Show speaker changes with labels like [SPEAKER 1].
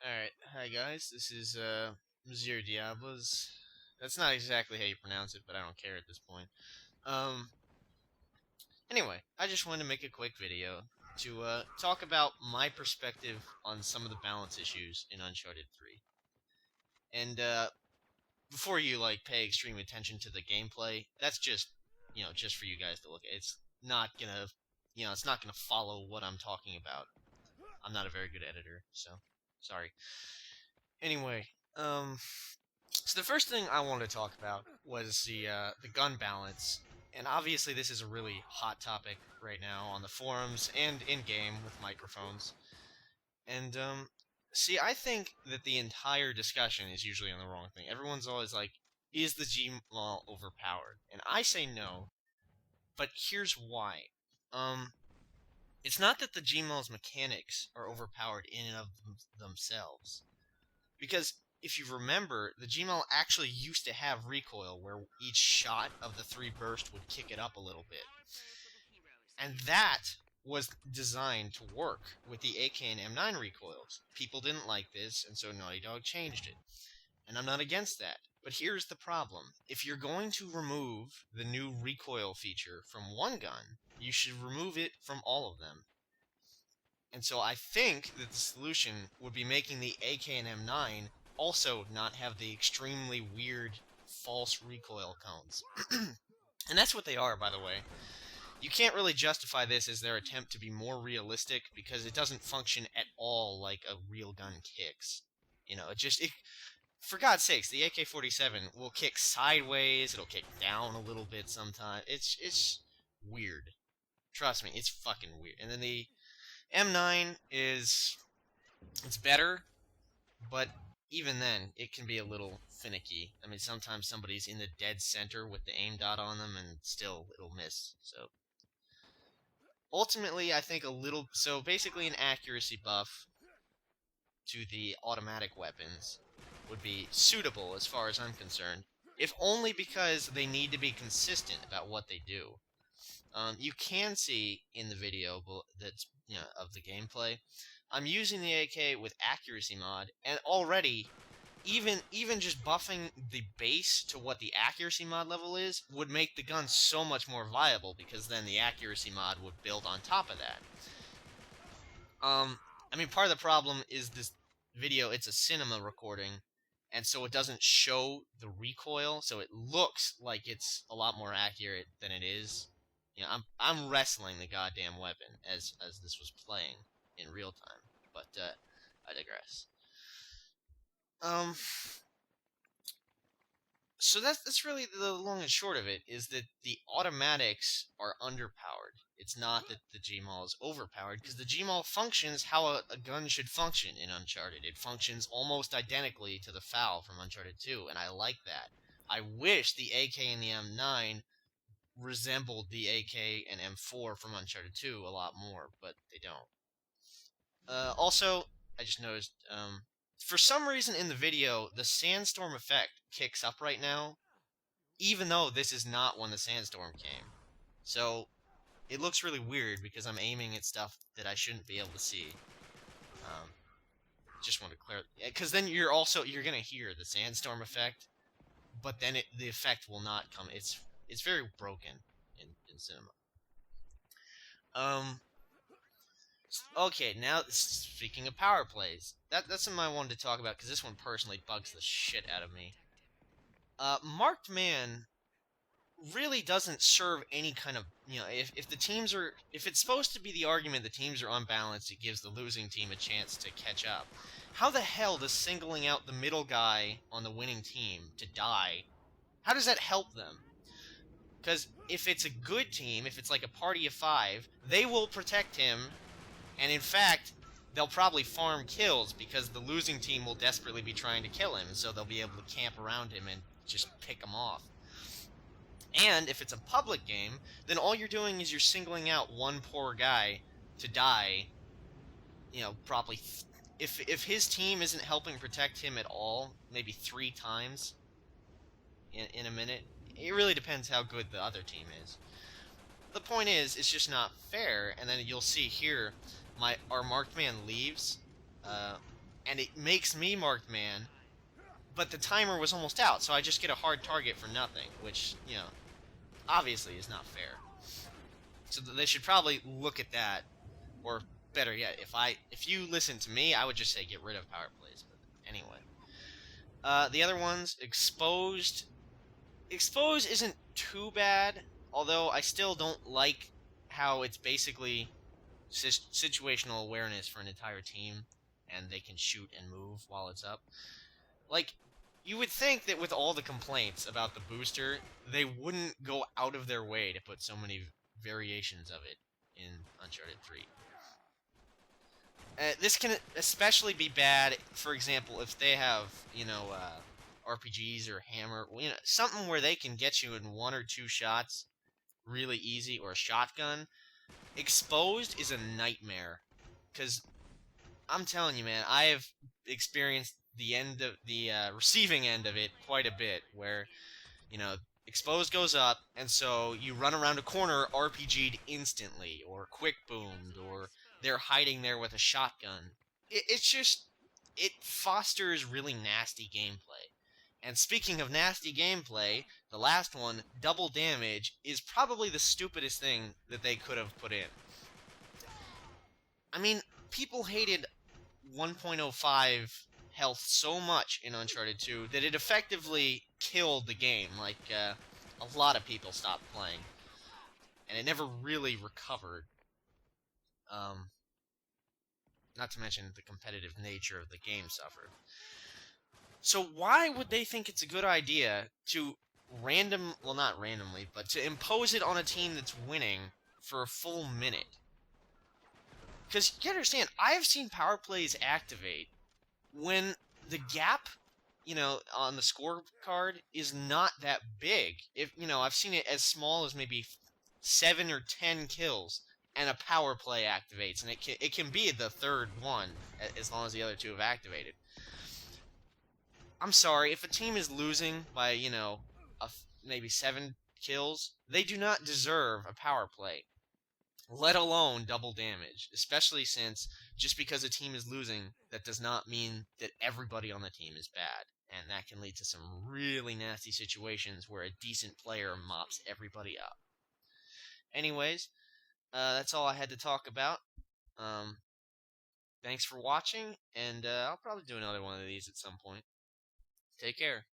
[SPEAKER 1] Alright, hi guys, this is Zero Diablos. That's not exactly how you pronounce it, but I don't care at this point. Um, anyway, I just wanted to make a quick video to talk about my perspective on some of the balance issues in Uncharted 3. And before you pay extreme attention to the gameplay, that's just for you guys to look at. It's not gonna it's not gonna follow what I'm talking about. I'm not a very good editor, so sorry. Anyway, so the first thing I wanted to talk about was the gun balance, and obviously this is a really hot topic right now on the forums and in game with microphones. And see, I think that the entire discussion is usually on the wrong thing. Everyone's always like, "Is the Gmaul overpowered?" And I say no, but here's why. Um, it's not that the Gmaul's mechanics are overpowered in and of themselves. Because if you remember, the Gmail actually used to have recoil where each shot of the 3 burst would kick it up a little bit. And that was designed to work with the AK and M9 recoils. People didn't like this, and so Naughty Dog changed it. And I'm not against that. But here's the problem. If you're going to remove the new recoil feature from one gun, you should remove it from all of them. And so I think that the solution would be making the AK and M9 also not have the extremely weird false recoil cones. And that's what they are, by the way. You can't really justify this as their attempt to be more realistic because it doesn't function at all like a real gun kicks. For God's sakes, the AK-47 will kick sideways, it'll kick down a little bit sometimes. It's weird. Trust me, it's fucking weird. And then the M9 it's better, but even then, it can be a little finicky. I mean, sometimes somebody's in the dead center with the aim dot on them, and still it'll miss. So ultimately, I think so basically an accuracy buff to the automatic weapons would be suitable as far as I'm concerned, if only because they need to be consistent about what they do. You can see in the video that's of the gameplay, I'm using the AK with accuracy mod, and already, even just buffing the base to what the accuracy mod level is would make the gun so much more viable, because then the accuracy mod would build on top of that. I mean, part of the problem is this video, it's a cinema recording, and so it doesn't show the recoil, so it looks like it's a lot more accurate than it is. I'm wrestling the goddamn weapon as this was playing in real time, but I digress. Um, so that's really the long and short of it, is that the automatics are underpowered. It's not that the Gmaul is overpowered, because the Gmaul functions how a gun should function in Uncharted. It functions almost identically to the FAL from Uncharted 2, and I like that. I wish the AK and the M9 resembled the AK and M4 from Uncharted 2 a lot more, but they don't. Also, I just noticed, for some reason in the video, the sandstorm effect kicks up right now, even though this is not when the sandstorm came. So, it looks really weird because I'm aiming at stuff that I shouldn't be able to see. Just want to clear, because then you're gonna hear the sandstorm effect, but then the effect will not come. It's very broken in cinema. Okay, now speaking of power plays, that's something I wanted to talk about because this one personally bugs the shit out of me. Marked man really doesn't serve any kind of, if the teams are, if it's supposed to be the argument the teams are unbalanced, it gives the losing team a chance to catch up. How the hell does singling out the middle guy on the winning team to die, how does that help them? Because if it's a good team, if it's like a party of 5, they will protect him, and in fact, they'll probably farm kills because the losing team will desperately be trying to kill him, so they'll be able to camp around him and just pick him off. And if it's a public game, then all you're doing is you're singling out one poor guy to die, probably if his team isn't helping protect him at all, maybe 3 times in a minute. It really depends how good the other team is. The point is, it's just not fair, and then you'll see here, our marked man leaves, and it makes me marked man, but the timer was almost out, so I just get a hard target for nothing, which, obviously is not fair. So they should probably look at that, or better yet, if you listen to me, I would just say get rid of power plays. But anyway, the other ones, exposed. Exposed isn't too bad, although I still don't like how it's basically situational awareness for an entire team, and they can shoot and move while it's up. Like, you would think that with all the complaints about the booster, they wouldn't go out of their way to put so many variations of it in Uncharted 3. This can especially be bad, for example, if they have, RPGs or hammer, something where they can get you in one or two shots really easy, or a shotgun. Exposed is a nightmare, because I'm telling you, man, I have experienced the end of the receiving end of it quite a bit, where exposed goes up, and so you run around a corner RPG'd instantly, or quick boomed, or they're hiding there with a shotgun. It's just, it fosters really nasty gameplay. And speaking of nasty gameplay, the last one, double damage, is probably the stupidest thing that they could have put in. I mean, people hated 1.05 health so much in Uncharted 2 that it effectively killed the game. Like, a lot of people stopped playing. And it never really recovered. Not to mention the competitive nature of the game suffered. So why would they think it's a good idea to not randomly, but to impose it on a team that's winning for a full minute? Because you understand, I've seen power plays activate when the gap, on the scorecard is not that big. If I've seen it as small as maybe 7 or 10 kills, and a power play activates, and it can be the third one as long as the other two have activated. I'm sorry, if a team is losing by maybe 7 kills, they do not deserve a power play, let alone double damage, especially since just because a team is losing, that does not mean that everybody on the team is bad, and that can lead to some really nasty situations where a decent player mops everybody up. Anyways, that's all I had to talk about. Thanks for watching, and I'll probably do another one of these at some point. Take care.